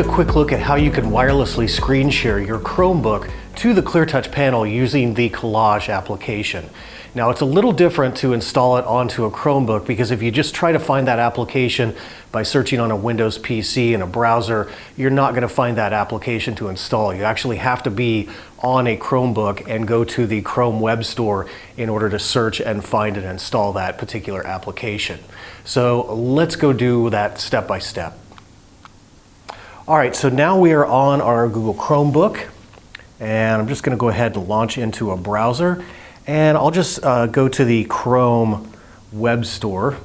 a quick look at how you can wirelessly screen share your Chromebook to the ClearTouch panel using the Collage application. Now it's a little different to install it onto a Chromebook because if you just try to find that application by searching on a Windows PC in a browser, you're not going to find that application to install. You actually have to be on a Chromebook and go to the Chrome Web Store in order to search and find and install that particular application. So let's go do that step by step. All right, so now we are on our Google Chromebook, and I'm just going to go ahead and launch into a browser, and I'll just go to the Chrome Web Store.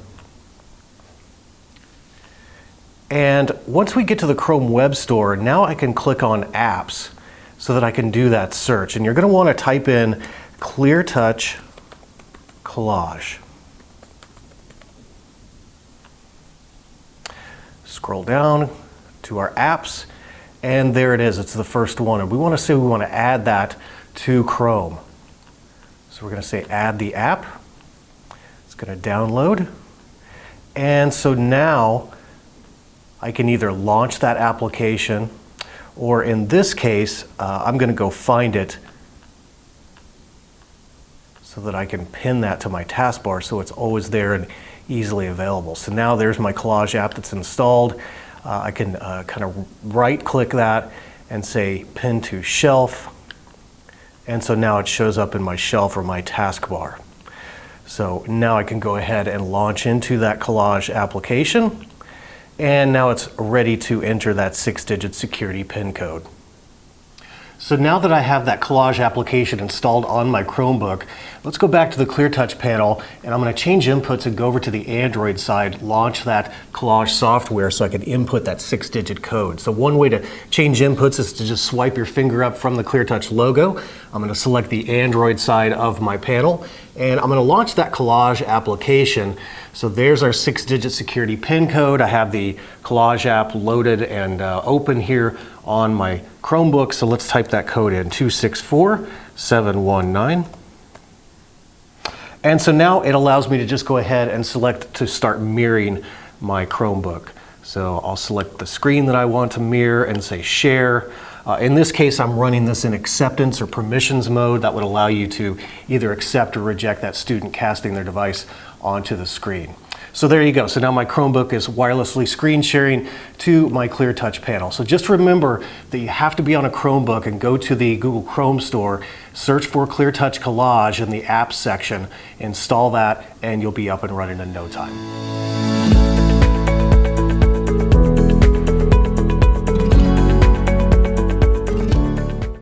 And once we get to the Chrome Web Store, now I can click on Apps so that I can do that search. And you're going to want to type in ClearTouch Collage. Scroll down to our apps, and there it is. It's the first one, and we want to say we want to add that to Chrome. So we're going to say add the app. It's going to download, and so now I can either launch that application, or in this case I'm going to go find it so that I can pin that to my taskbar so it's always there and easily available. So now there's my Collage app that's installed. I can kind of right click that and say pin to shelf, and so now it shows up in my shelf or my taskbar. So now I can go ahead and launch into that Collage application, and now it's ready to enter that 6-digit security PIN code. So now that I have that Collage application installed on my Chromebook, let's go back to the ClearTouch panel, and I'm going to change inputs and go over to the Android side, launch that Collage software so I can input that 6-digit code. So one way to change inputs is to just swipe your finger up from the ClearTouch logo. I'm going to select the Android side of my panel, and I'm going to launch that Collage application. So there's our 6-digit security PIN code. I have the Collage app loaded and open here on my Chromebook. So let's type that code in, 264719. And so now it allows me to just go ahead and select to start mirroring my Chromebook. So I'll select the screen that I want to mirror and say share. In this case, I'm running this in acceptance or permissions mode. That would allow you to either accept or reject that student casting their device onto the screen. So there you go. So now my Chromebook is wirelessly screen sharing to my ClearTouch panel. So just remember that you have to be on a Chromebook and go to the Google Chrome store, search for ClearTouch Collage in the apps section, install that, and you'll be up and running in no time.